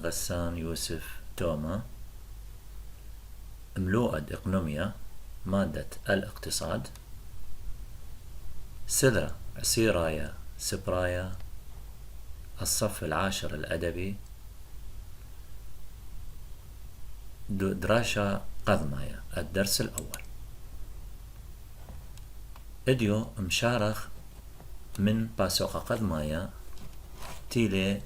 غسان يوسف توما. ملوءد إقنوميا مادة الاقتصاد. سذرة عسيرايا سبرايا الصف العاشر الأدبي. دراشا قذمايا الدرس الأول. اديو مشارخ من باسوق قذمايا تيلي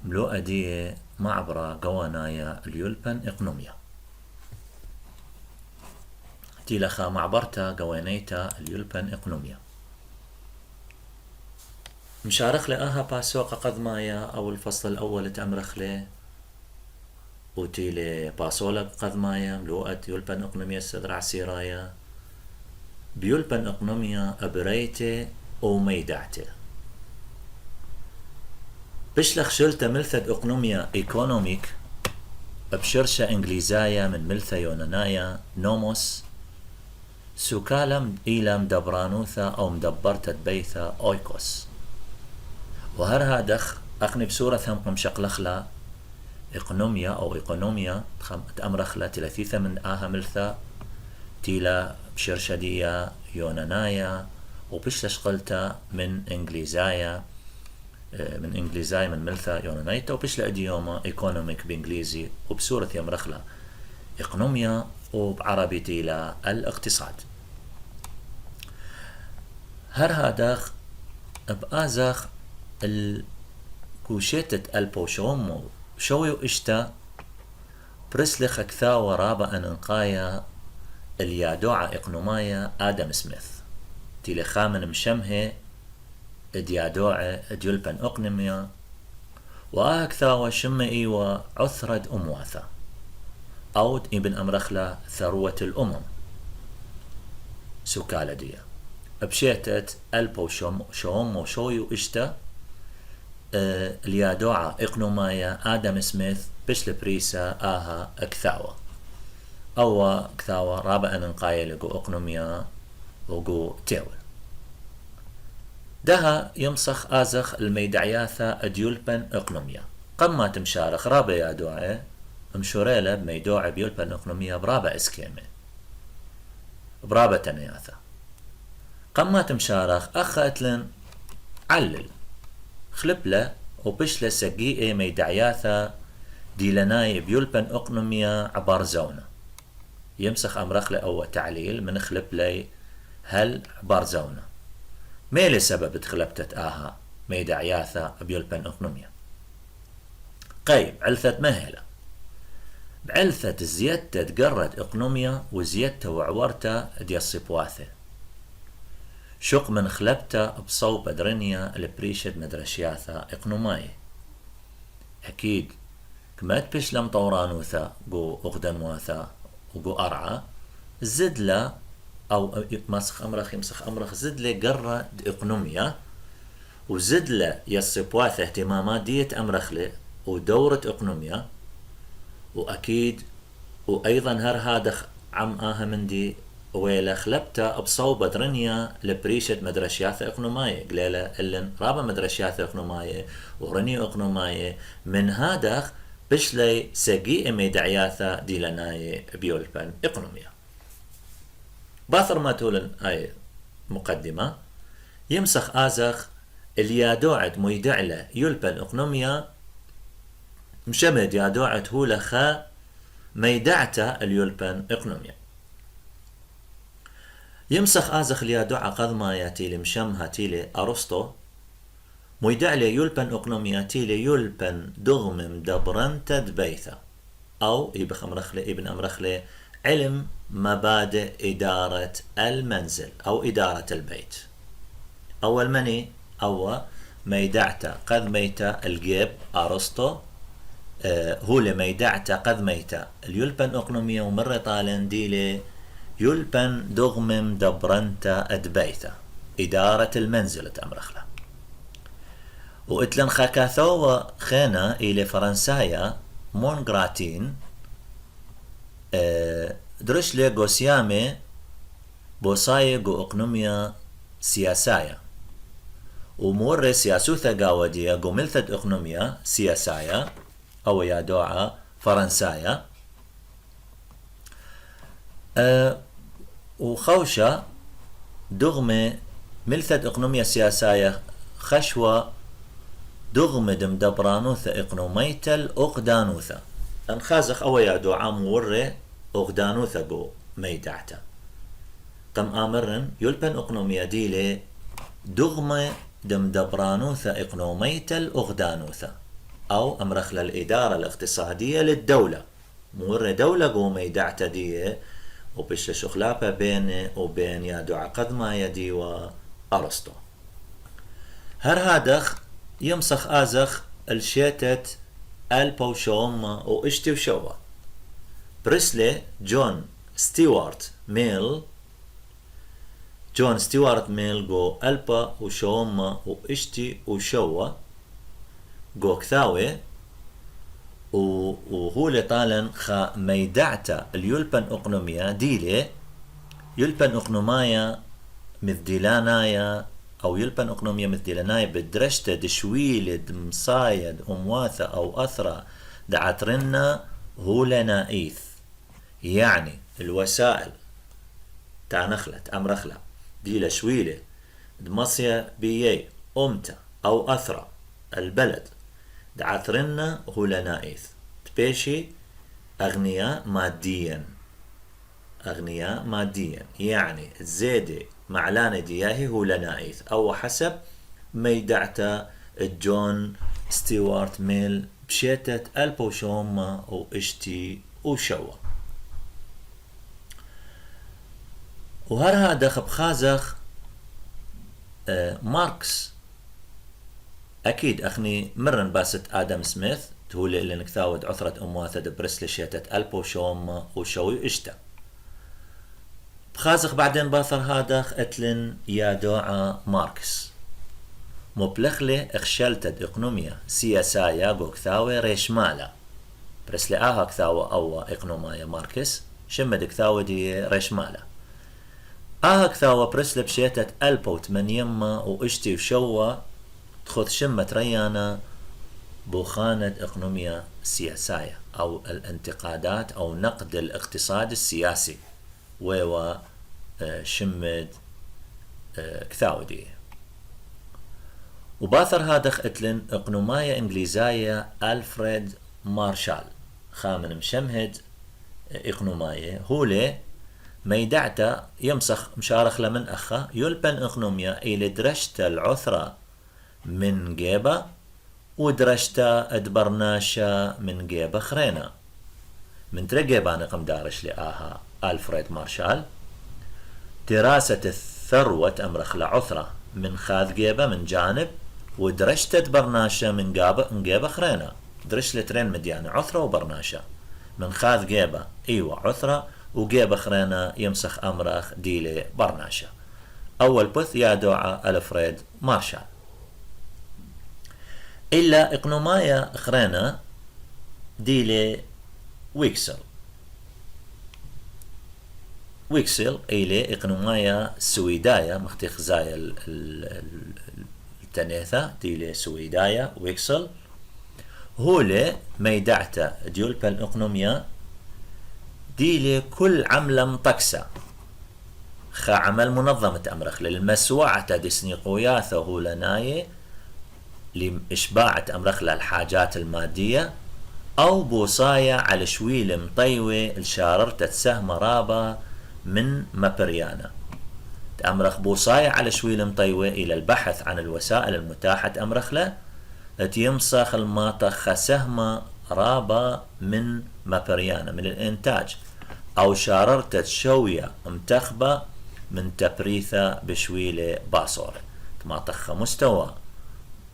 ملوءدية معبرة قوانايا اليولبن إقنوميا. تيلخا معبرتا قوانيتا اليولبن إقنوميا. مشارخ لآها باسوق قذمايا أو الفصل الأول تأمرخ له وتيلي باسولك قذمايا ملوءد يولبن إقنوميا السدرع سيرايا بيولبن إقنوميا أبريتي أو ميدعتي بشلخ شلتا ملثد إقنوميا إيكونوميك بشرشة إنجليزايا من ملثا يونانايا نوموس سوكالم إيلام دبرانوثا أو مدبرتت بيثا أويكوس. وهرها دخ أقني بسورة ثم شقلخلا إقنوميا أو إيقونوميا تأمرخلا تلثيثة من آها ملثا تيلا بشرشدية يونانايا وبشلش قلتا من إنجليزايا من ملثا يونانايتا وبشلا إديوما إيكونوميك بإنجليزي وبسورة يمرخلا إقنوميا وبعربي تيلا الاقتصاد. هرها دخ بآزخ الكوشيتة البوشومو شويو اشتا برسلخ اكثا ورابا انقايا اليادوعة اقنومايا آدم سميث تيلي خامن مشمه ديادوعة ديولبن اقنميا واكثا وشم ايوا عثرد امواثا او ابن امرخلا ثروة الامم سوكالا ديا بشيتت البوشومو شويو اشتا اليادوعة إقنومايا آدم سميث بشل بريسا آها أكثاوة أو أكثاوة رابع أنقايا لقو إقنوميا وقو تيول. دها يمسخ آزخ الميدعياثا أديولبن إقنوميا قم تمشارخ رابع يادوعة مشوريلة بميدوعة بيولبن إقنوميا برابع إسكيمي برابع تنياثا قم تمشارخ أخاتلن علل خلبلة وبشلة سقيئة ميدعياثا ديلناي بيولبن اقنوميا عبار زونة يمسخ امرخلة او تعليل من خلبلي هل عبار زونة ميلي سبب تخلبتت آها ميدعياثا بيولبن اقنوميا قيب علثة مهلة بعلثة زيادة تقرد اقنوميا وزيادة وعورتا دي الصبواثة شق من خلبتا بصوب درنيا البريشد مدرشياثا اقنوماي اكيد كما تبش لم طورانوثا قو اغدنواثا وقو ارعا زدلا او مسخ امرخ يمسخ امرخ زدلا قرة اقنوميا وزدلا يصبواثا اهتمامات ديت امرخلي ودورة اقنوميا واكيد وايضا هر هادخ عم آها من دي ويلا خلبتا بصوبة درنيا لبريشة مدرشياثة اقنوماية قليلة اللن رابا مدرشياثة اقنوماية ورنيو اقنوماية من هادخ بشلي سقيئة ميدعياثة ديلناية بيولبن اقنومية. باثر ما تولن هاي مقدمة يمسخ آزخ اليادوعة ميدعلة يولبن اقنومية مشمد يادوعة هولخا ميدعتا اليولبن اقنومية. يمسخ آزخ اليادوعة قذما تيلي مشمها تيلي أرسطو ميدعلي يولبن اقنوميا تيلي يولبن دغمم دبرن تدبيثا أو ابن أمرخلي علم مبادئ إدارة المنزل أو إدارة البيت. أول مني أو ميدعتا قذ ميتا الجيب أرسطو هو لميدعتا قذ ميتا اليولبن اقنوميا ومرة طالن ديلي يولبن دغمم دبرنتا أدبيتا إدارة المنزل تأمرخلا وإتلن خاكاثو خينا إلى فرنسايا مونغراتين درش لي غوسيامي بوصاي غو اقنوميا سياسايا ومور سياسوثا قاودية غو ملثد اقنوميا سياسايا أو يادوعة فرنسايا. وخوشة دغمة ملثد إقنومية سياسية خشوة دغمة دمدبرانوثة إقنوميتل أقدانوثة أنخازخ أو يادوعة مورة أقدانوثة جو ميدعتا قم آمرن يلبن إقنومية ديلي دغمة دمدبرانوثة إقنوميتل أقدانوثة أو أمرخ للإدارة الاقتصادية للدولة مورة دولة جو ميدعتا دي وبش شخلابة بين وبين يادوعة قدما يدي وأرسطو. هر هادخ يمسخ آزخ الشيتت البوشوما وإشتي وشوا بريسلي جون ستيوارت ميل جو ألبا وشوما وإشتي وشوا جو كثاوي وهو لطالن خا ميدعتا اليلبن أقنوميا ديلي يلبن أقنومايا مثدلانايا أو يلبن أقنوميا مثدلانايا بدرشتا دشويلد مصايد أمواثة أو أثرة دعترنا هو لنائث يعني الوسائل تعنخلت أمرخلة ديلا شويلة دمصيا بيي أمتا أو أثرة البلد دعترنا هو لنائث تبيشي أغنياء ماديا يعني زيدة معلانة دياهي هو لنائث أو حسب ميدعتا جون ستيوارت ميل بشيتت البوشوما وإشتي وشوا وهر هذا خبخازخ ماركس أكيد أخني مرن باست آدم سميث تقول اللي نكثاود عثرة أمواثة برسل شيتت البوشوما وشوي إشتا بخازخ بعدين باثر هادخ اتلن يادوعة ماركس مبلخلي اخشلتد اقنوميا سياسايا جو كثاوي ريشمالا برسلي آها كثاوة أو اقنومايا ماركس شمد كثاوة دي ريشمالا آها كثاوة برسلي بشيتت ألبوت من يما وإشتي وشوا تخذ شمة ريانا بوخانة اقنوميا سياسايا أو الانتقادات أو نقد الاقتصاد السياسي ويوا شمد كثاودي وباثر هادخ اتلن اقنومايا انجليزايا ألفريد مارشال خامن مشمهد اقنومايا هولي ميدعتا يمسخ مشارخ لمن أخا يلبن اقنوميا إلي درشتا العثرة من جيبة ودرشتا ادبرناشا من جيبة خرينا من ترجيبان قم دارش لآها ألفريد مارشال دراسة الثروة أمرخ لعثرة من خاذ جيبة من جانب ودرشت برناشة من جيبة خرينا درش لترين مديانة عثرة وبرناشة من خاذ جيبة ايوة عثرة وجيبة خرينا يمسخ أمرخ ديلي برناشة أول بث يادوعة ألفريد مارشال إلا إقنومايا خرينا ديلي ويكسل إلي إقنومايا سويدايا مختيخ زايا التنيثة ديلي سويدايا ويكسل هولي ميدعتا ديولبا الإقنوميا ديلي كل عملة مطكسة خا عمل منظمة أمرخ للمسوعة ديسنيقوياثة هولناي لإشباعة أمرخ للحاجات المادية أو بوصايا على شويل مطيوة الشاررتة سهم رابا من مبريانا أمرخ بوصايا على شويل مطيوة إلى البحث عن الوسائل المتاحة أمرخ له يمسخ الماطخ سهم رابا من مبريانا من الإنتاج أو شاررتة شوية متخبة من تبريثة بشويلة باصورة ماطخ مستوى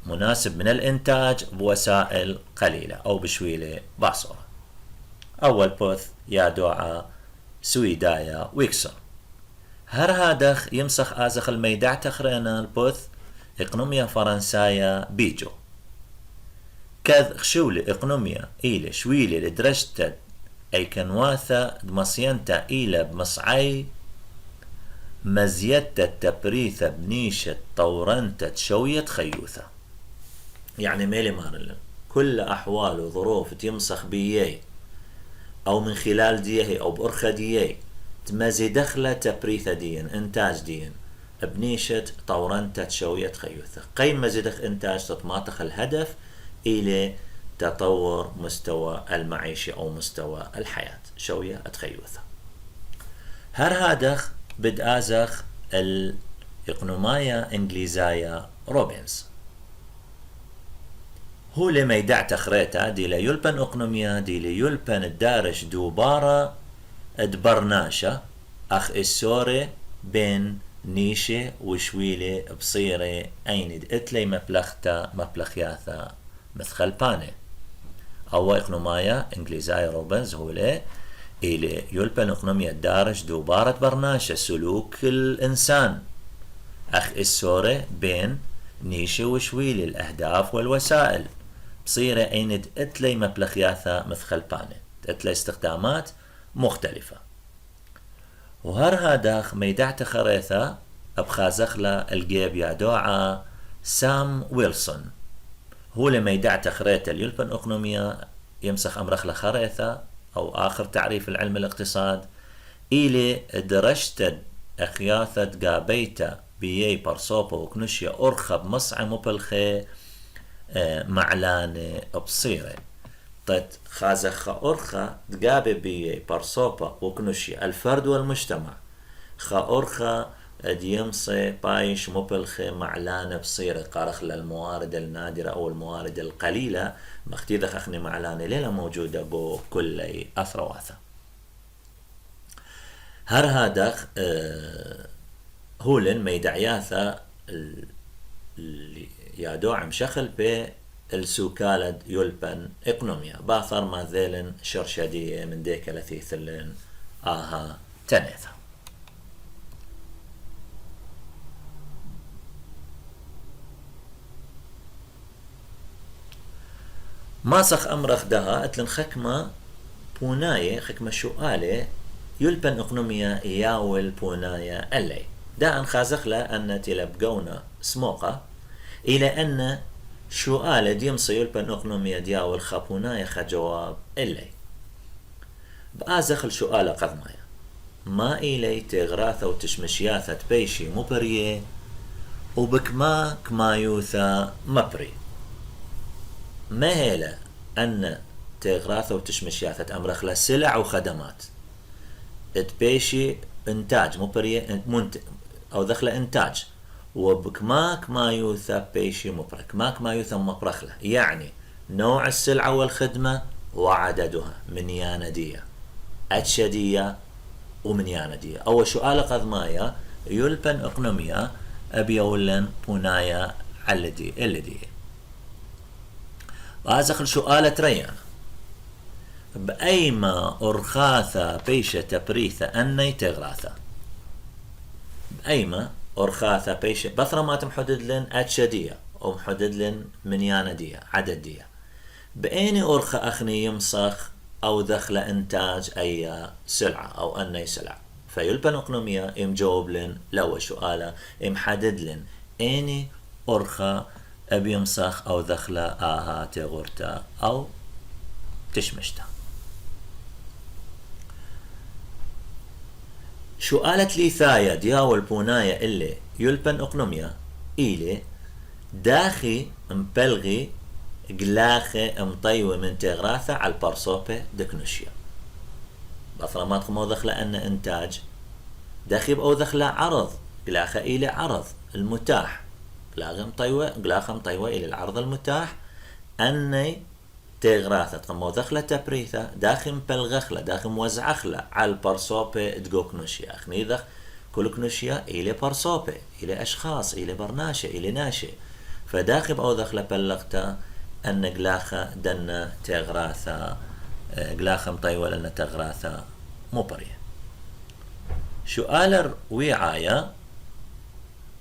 مناسب من الإنتاج بوسائل قليلة أو بشويلة باصورة أول بوث يادوعة سويدايا ويكسر هر هادخ يمسخ آزخ الميدع تخرينا البوث إقنوميا فرنسايا بيجو كذ خشولة إقنوميا إيلة شويلة لدرجة أي كنواثة دمصينتا إيلة بمصعي مزيدة تبريثة بنيشة طورنتة شوية خيوثة يعني ميلي مارلن كل أحوال وظروف تيمسخ بيي أو من خلال ديه أو بأرخة ديه تمازي دخلة تبريثة دين إنتاج دين بنيشة طورنت تشوية خيوثة قيم مزيدخ إنتاج تطماطخ الهدف إلى تطور مستوى المعيشة أو مستوى الحياة شوية أتخيوثة هر هادخ بدآزخ الإقنومايا إنجليزايا روبنز هو لما يدع تخريتا دي ليلبن أقنوميا دي ليلبن الدارش دوبارة ادبرناشة أخ السوري بين نيشة وشويلة بصيرة أيند اتلي مبلغتا مبلغياثا مثل باني أو إقنومايا إنجليزايا روبنز هو لي إلي يلبن أقنوميا الدارش دوبارة برناشة سلوك الإنسان أخ السوري بين نيشة وشويلة الأهداف والوسائل بصيرة أيند اتلي مبلغياثا مثل باني اتلي استخدامات مختلفة وهر هاداخ ميدعت خريثة بخازخلا الجيب يادوعا سام ويلسون هو لما يدعت خريثة اليلبن أقنوميا يمسخ أمرخلا خريثة أو آخر تعريف العلم الاقتصاد إلي درشتد أخياثة قابيتا بيي برصوبة وكنشيا أرخب مصعى مبلخي معلانة بصيرة طيت خازخ أرخى تقابي بيي برصوبة وكنشيا الفرد والمجتمع خا أرخى ديمصي بايش مبلخي معلانة بصيرة قارخ للموارد النادرة أو الموارد القليلة مختيدة خخني معلانة ليلة موجودة بو كل أثرواثة هر هادخ هولن ميدعياثا يادو عم شخل بي السوكالد يلبن إقنوميا باثر ما ذيلن شرشدية من ديك لثيثلن آها تنيثا ماسخ أمرخ دها اتلن خكمة بوناية خكمة شؤالة يلبن أقنوميا ياول بونايا اللي دا أن خازخ لا أن تلبقونا سموقة إلى أن شؤالة ديمصي يلبن أقنوميا دياول خابونايا خجواب اللي بآزخ الشؤالة قضمايا ما إلي تغراثة وتشمشياثة بيشي مبرية وبكما كمايوثا مبري ما هيلا أن تغراثة وتشمشياثة أمرخ لسلع وخدمات تبيشي إنتاج مبرية أو دخل إنتاج وبكماك ما يوثى بيشي مبرك ماك ما يوثى مبرخلة يعني نوع السلعة والخدمة وعددها من ياندية أتشدية ومن ياندية أو سؤال قضمايا يلبن أقنوميا أبيولن بونايا اللدي وهذا سؤال تريان بأيما أرخاثة بيشة تبريثة أني تغراثة بأيما أرخاثة بيشة بثرة ما تمحدد لن أتشدية أو محدد لن منياندية عددية بأيني أرخى أخني يمسخ أو دخل إنتاج أي سلعة أو أني سلعة فيلبن أقنوميا يمجاوب لن لو سؤالة يمحدد لن أيني أرخى أبي يمسخ أو دخل آها تغرتا أو تشمشتا شو قالت لي ثايا دياول بونايا اللي يلبن أقنوميا إلي داخي مبلغي قلاخي مطيوة من تغراثة على البرصوبة دكنوشيا بفرمات خمو دخل أن إنتاج داخي بأو دخل عرض قلاخة إلي عرض المتاح قلاخة مطيوة إلي العرض المتاح أني تغراثة قمو دخلة تبريثة داخل مبلغخلة داخل موزعخلة على البرصوبة تقو كنوشيا أخني ذخ كل كنوشيا إلي برصوبة إلي أشخاص إلي برناشة إلي ناشة فداخل أو دخلة بلغتا أن قلاخة دنا تغراثة قلاخة مطيوة لنا تغراثة مبرية سؤال وعاية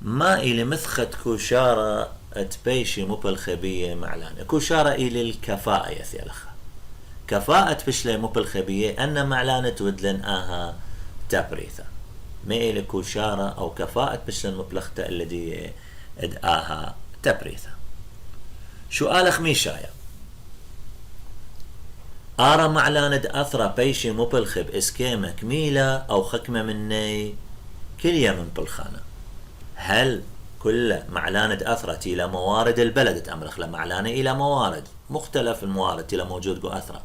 ما إلي مثخت كوشارة تبيشي مبالخبية معلانة كوشارة إلي الكفاءة يثيلخها كفاءة بشلي مبالخبية أن معلانة ودلن آها تبريثة ما إلي كوشارة أو كفاءة بشلي مبلغتا الذي آها تبريثة سؤال خميشايا آرا معلاند أثرى بيشي مبلخب إسكيمة كميلة أو خكمة مني كلية من بلخانة. هل كل معلاند أثرة إلى موارد البلد تأمرخ لمعلانة إلى موارد مختلف الموارد إلى موجود جو أثرة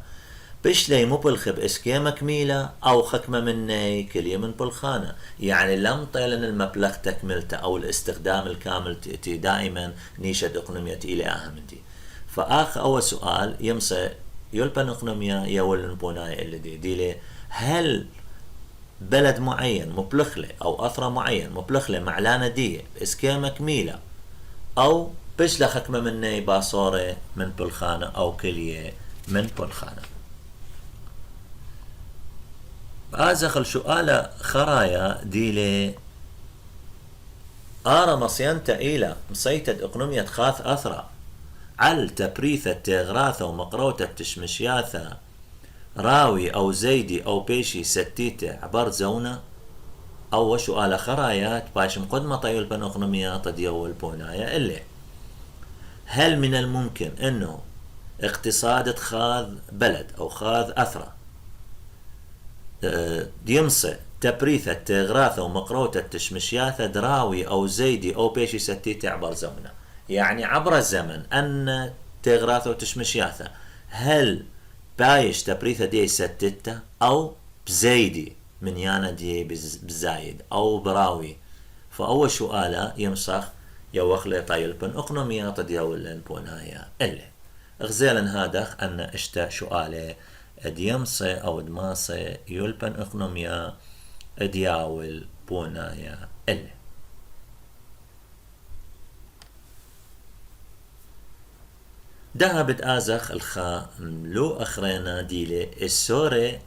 بشلي مبلخب إسكيمة كميلة أو خكمة مني كلية من بلخانة. يعني لم طيلن المبلغ تكملته أو الاستخدام الكامل تأتي دائما نيشة إقنومية إلى أهمتي. فآخ أول سؤال يمسى يلبن إقنومية يولن بوناي اللي دي هل بلد معين مبلخله أو أثرة معين مبلخله معلانة دي إسكيمة كميلة أو بشلة خكمة مني باصورة من بلخانة أو كلية من بلخانة. آزخل سؤال خرايا ديلي آرا مصينتا إلى مصيتد إقنومية خاث أثرة عل تبريثة تغراثة ومقروتة تشمشياثة راوي أو زيدي أو بيشي ستيتة عبر زونة أو سؤال خرايات باش مقدمة طيول بن إقنومية تديول بونايا اللي هل من الممكن أنه اقتصاد خاذ بلد أو خاذ أثرة يمصي تبريثة تغراثة ومقروتة تشمشياثة دراوي أو زيدي أو بيشي ستيتة عبر زونة، يعني عبر الزمن أن تغراثة وتشمشياثة هل بايش تبريثة دي ستتة أو بزيدي من يانا دي بزايد أو براوي. فأول سؤالة يمسخ يوخلي طايل بن أقنومية تديول بونايا اللي اغزيلن هذا أن اشتا سؤالي ديمصي أو دماصي يلبن إقنوميا دياول بونايا اللي دهبت آزخ الخا ملو أخرينا ديلي السوري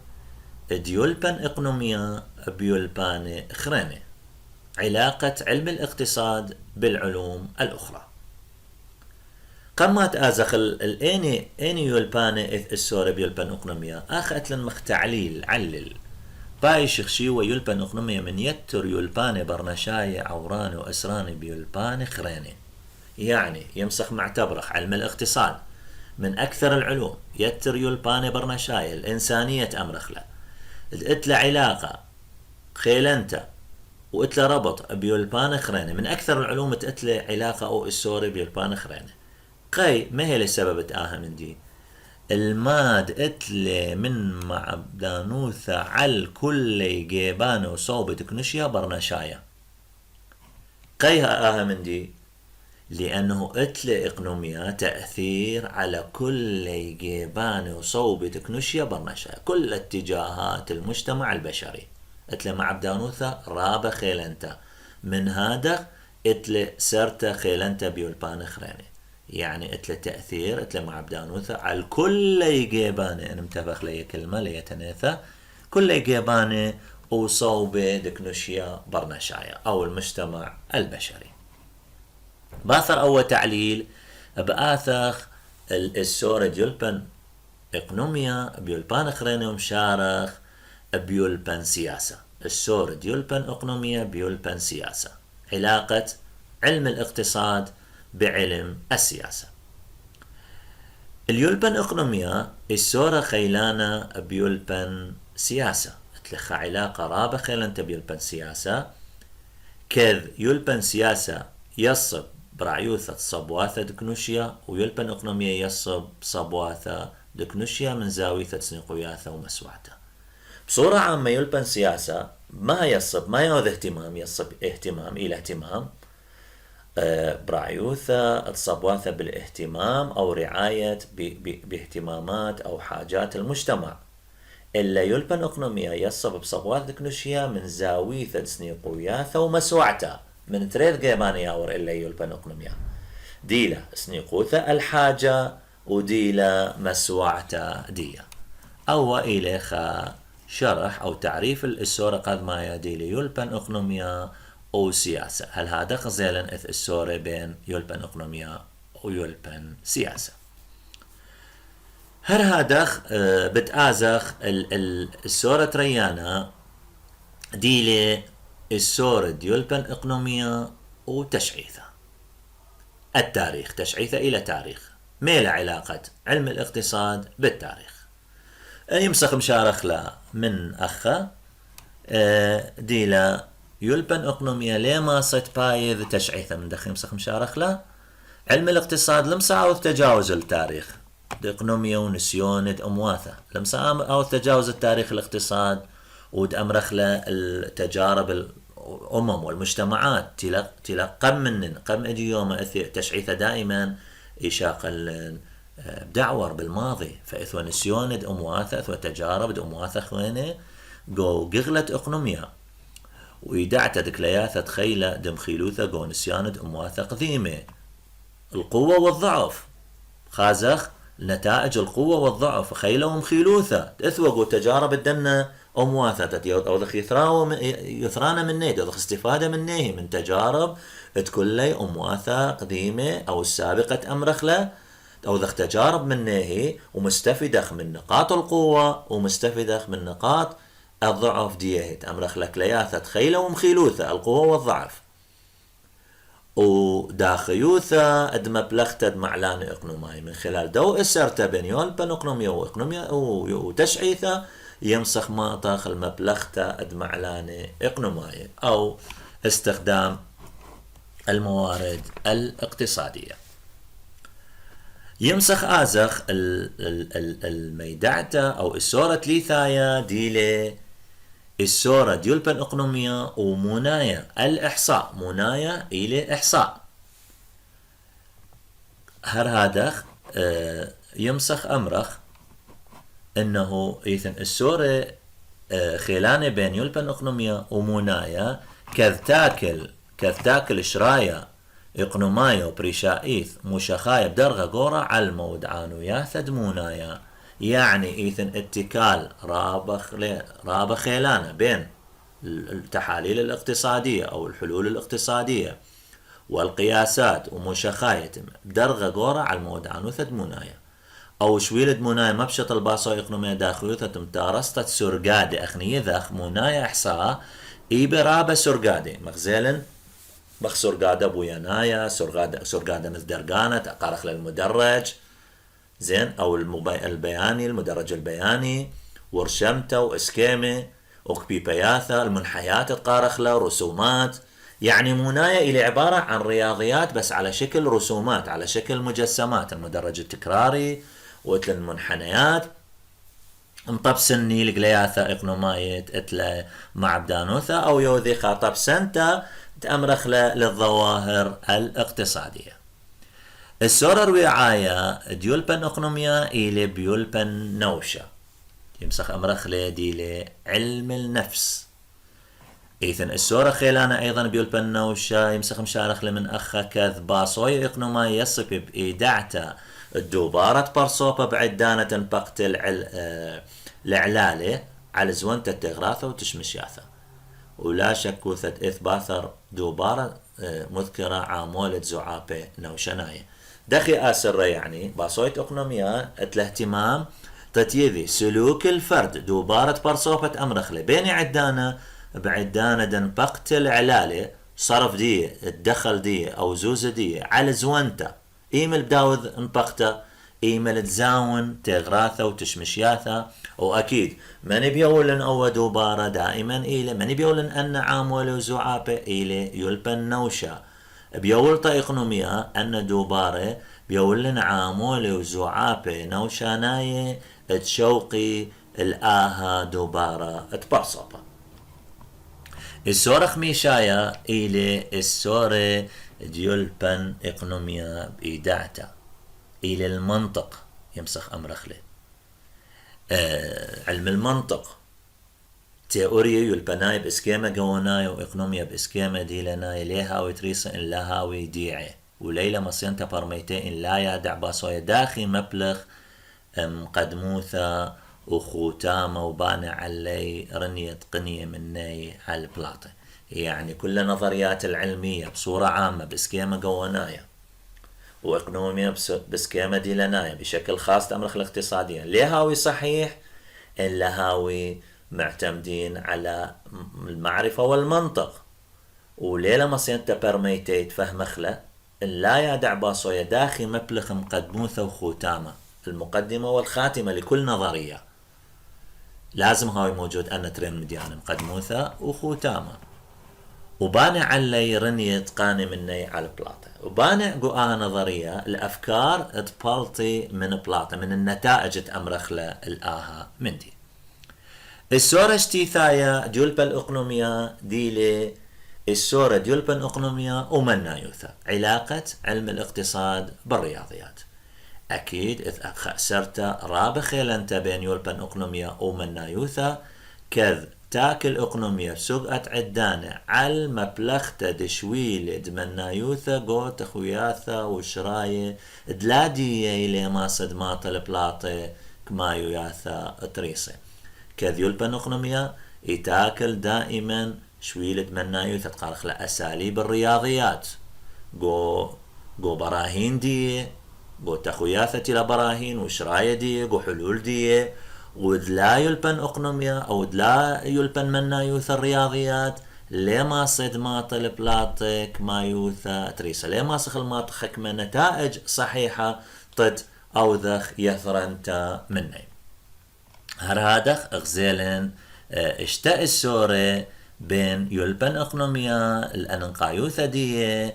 ديولبن إقنوميا بيولبان إخريني علاقة علم الاقتصاد بالعلوم الأخرى. قمات آزخ الأني يولبان إث السوري بيولبن إقنوميا آخت لنمخ تعليل علل باي شخشي ويولبن إقنوميا من يتر يولبان برنشاي عوراني وأسراني بيولبان خريني، يعني يمسخ معتبرخ علم الاقتصاد من أكثر العلوم يتر يولبان برنشاي الإنسانية أمرخلة اتلا علاقة خيلنتا واتلا ربط بيولبان خريني من أكثر العلوم اتلا علاقة أو السوري بيولبان خريني. قي ما هي السبب تآها من دي الماد اتلي من معبدانوثة على كل جيبان وصوب تكنشيا برنشايا. قيها آها من دي لأنه اتلي إقنوميا تأثير على كل جيبان وصوب تكنشيا برنشايا كل اتجاهات المجتمع البشري اتلي معبدانوثة رابا خيلنتا من هذا اتلي سرتا خيلنتا بيولبان خريني، يعني اتلا تأثير اتلا معبدانوثة على كل جيبانة ان متفخ لي كلمة ليتناثى كل جيبانة وصوبة دكنوشيا برنشايا او المجتمع البشري. باثر اول تعليل بآثخ السورة ديولبن اقنوميا بيولبان خريني ومشارخ بيولبن سياسة. السورة ديولبن اقنوميا بيولبن سياسة علاقة علم الاقتصاد بعلم السياسة. اليولبن إقنوميا السورة خيلانا بيولبن سياسة اتلخ علاقة رابة خيلانتا بيولبن سياسة كذ يولبن سياسة يصب برعيوثة صبواثة دكنوشيا ويولبن إقنوميا يصب صبواثة دكنوشيا من زاويثة سنقوياثة ومسواثة. بصورة عامة يولبن سياسة ما يصب ما يوذ اهتمام يصب اهتمام إلى اهتمام برعيوثة تصبواثة بالاهتمام أو رعاية باهتمامات أو حاجات المجتمع. إلا يلبن إقنوميا يصب بصبواث دكنوشيا من زاويثة سنيقوياثة ومسوعته من تريد جيباني ياور إلا يلبن إقنوميا ديلا سنيقوثة الحاجة وديلا مسوعته ديا أو إليخا شرح أو تعريف السورة قد ما يديلي يلبن إقنوميا أو سياسة. هل هذا خزيلا إث السورة بين يلبن إقنوميا ويلبن سياسة. هر هذا بتآزخ السورة ريانا ديلي السورة يلبن إقنوميا وتشعيثة التاريخ تشعيثة إلى تاريخ ميل علاقة علم الاقتصاد بالتاريخ. يمسخ مشارخ لا من أخا ديلا يلبن أقنوميا لما صيت بايذ تشعيثة من دخل يمسخ مشارخ لا علم الاقتصاد لمسا أو تجاوز التاريخ اقنوميا ونسيون أمواثة لمسا أو تجاوز التاريخ الاقتصاد ود أمرخ التجارب الأمم والمجتمعات تلا قم أجي يوم تشعيثة دائما إشاق بدعور بالماضي فإثوى نسيون أمواثة إثوى تجارب أمواثة خوينة جو قغلت اقنوميا ويدعت دكلياثة تخيلة دم خيلوثة جو نسيان أمواثة قديمة القوة والضعف خازخ نتائج القوة والضعف خيلة ومخيلوثة إثوى جو تجارب الدنة أمواثة أو ذخ يثرانا من نيد أو ذخ استفادة من نيه من تجارب تكلي أمواثة قديمة أو السابقة أمرخلة أو ذخ تجارب من نيه ومستفدخ من نقاط القوة ومستفدخ من نقاط الضعف ديهت أمرخ لك لياثة خيلة ومخيلوثة القوة والضعف وداخيوثة أدم بلختد معلان إقنوماي من خلال دو إسرت بين يولبن إقنوميا وإقنوميا وتشعيثة يمسخ ماطخ المبلختة أدم معلان إقنوماي أو استخدام الموارد الاقتصادية يمسخ آزخ الميدعتة أو السورة ليثايا ديلي السورة ديولبن إقنومية ومنايا الإحصاء منايا إلى إحصاء هر هادخ يمسخ أمرخ إنه إذن السورة خيلانة بين يولبن إقنومية ومنايا كذ تاكل شرايا إقنومايا وبريشائيث مشخايا بدرغة قورة على المودعانو ياثد منايا يعني إذن اتكال رابخ خيلانة بين التحاليل الاقتصادية أو الحلول الاقتصادية والقياسات ومشخاية بدرغة قورة على المودعانو ثد منايا أو شويلد منايا مبشط الباصو إقنومية داخلية تمتارستت سرقادة أخنية ذاخ منايا إحصاء إيبرابة سرقادة مغزيلا بخ سرقادة بويانايا سرقادة مزدرقانة أقارخ للمدرج زين أو البياني المدرج البياني ورشمته وإسكيمة وكبيبياثة المنحيات تقارخ له رسومات يعني منايا إلى عبارة عن رياضيات بس على شكل رسومات على شكل مجسمات المدرج التكراري وإتل المنحنيات انطب سني لقلياثة إقنومايت إتلا معبدانوثة أو يوذي خاطب سنتا تأمرخ للظواهر الاقتصادية السورة الوعاية ديولبن إقنوميا إلي بيولبن نوشة يمسخ أمرخ ديلي علم النفس إذن السورة خيلانا أيضا بيولبن نوشة يمسخ مشارخ من أخا كذ باصوي إقنوما يصب بإيداعتا الدوبارة برصوبة بعدانة بقت العلالة على زونة التغراثة وتشمشياثة ولا شك وثت إثباثر دوبارة مذكرة عامولة زعابة نوشناية دخي آسر يعني باصويت أقنوميا الاهتمام تتيذي سلوك الفرد دوبارة برصوبة أمرخلة بين عدانة بعدانة دن بقت العلالة صرف دي الدخل دي أو زوزة دي على زونته إيمل بداوذ انبقته إيمل تزاون تغراثة وتشمشياثة وأكيد ما نبيولن أو دوبارة دائما إلى ما نبيولن أن عامولة وزعابة إلى يلبن نوشة بيولتا إقنوميا أن دوبارة بيولن عامولة وزعابة نوشاناية تشوقي الآها دوبارة تبرصبة السورة خميشايا إلى السورة ديولبن إقنوميا بإيداعتا إلى المنطق يمسخ أمرخلة علم المنطق تيوريا يلبناي بإسكيمة جوناي وإقنوميا بإسكيمة ديلناي ليها وتريس إن لها ويديعي وليلة مصينتا برميتين إن لا يدع باصوية داخي مبلغ مقدموثة وختامة وبانع علي رنية قنية مني على البلاطة يعني كل نظريات العلمية بصورة عامة بإسكيمة جونايا وإقنوميا بسكيمة ديلنايا بشكل خاص تأمرخ الاقتصاديا ليهاوي صحيح إن لهاوي معتمدين على المعرفة والمنطق وليلة مصينتا برميتيت فهمخلة إن لا يدع باصوية داخي مبلغ مقدموثة وختامة المقدمة والخاتمة لكل نظرية لازم هاي موجود أن ترين مديانا قد موثى وخوتاما وبانع علي رنيت قاني مني على بلاطة وبانع قوآها نظرية الأفكار تبالطي من بلاطة من النتائج تأمرخ الآها من دي السورة اشتيثايا ديولبا الأقنومية ديلي السورة ديولبا الأقنومية ومنا يوثا علاقة علم الاقتصاد بالرياضيات أكيد إذا خسرت رابخي لنت بين يولبا أقنومية ومنا يوثا كذ تاكل أقنومية سقعة عدانة على مبلغة دشويل دمنا يوثا قوت أخوياثا وشراية دلادية إلي ما صد ماطة البلاطة كما يوياثا تريسي كذ يولبا أقنومية يتاكل دائما شويل دمنا يوثا تقارخ لأساليب الرياضيات قو براهين دي قو تخوياثة لبراهين وشراية دي قو حلول دي ودلا يلبن أقنوميا أو دلا يلبن منا يوث الرياضيات لما صد ماطل بلاطك ما يوثا تريسا لما صخ الماطخك من نتائج صحيحة طد أو ذخ يثرنت مني هرادخ اغزيلن اشتاء السورة بين يلبن أقنوميا الأنقايوثا دي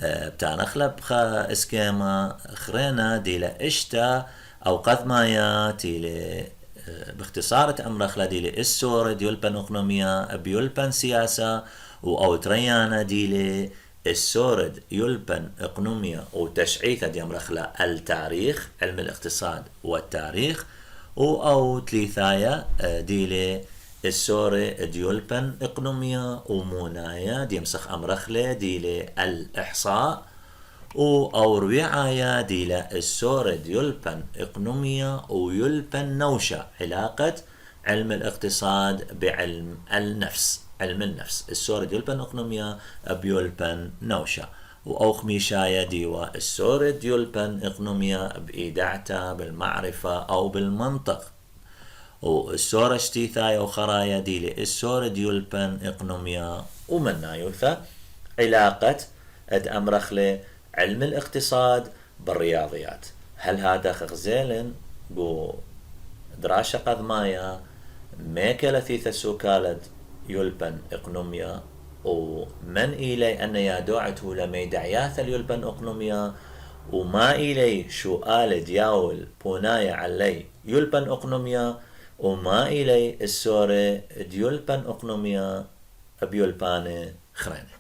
بتانخلب اسكيما خرينا ديلا اشتا أو قد مايا تيلي باختصار تأمرخ لديلي السورة ديولبن أقنوميا بيولبن سياسة أو تريانا ديلي السورة يولبن أقنوميا وتشعيثة دي أمرخ التاريخ علم الاقتصاد والتاريخ أو تليثايا ديلي السورة ديولبن إقنوميا ومونايا دي مسخ أمرخلة ديلي الإحصاء أو ربيعايا ديلا السورة ديولبن إقنوميا ويلبن نوشة علاقة علم الاقتصاد بعلم النفس علم النفس السورة ديولبن إقنوميا بيولبن نوشة أو خميشايا ديوا السورة ديولبن إقنوميا بإيداعتا بالمعرفة أو بالمنطق والسورة اشتيثايا وخرايا ديلي السورة ديولبن إقنوميا ومنا يوثا علاقة أمرخلي علم الاقتصاد بالرياضيات هل هذا خغزيلن بو دراشة قد مايا ميكا لثيثة سوكالد يلبن إقنوميا ومن إلي أن يادوعته لميدعياث اليلبن إقنوميا وما إلي شؤال دياول بونايا علي يلبن إقنوميا وما إلي السورة ديولبن إقنوميا بيولباني خريني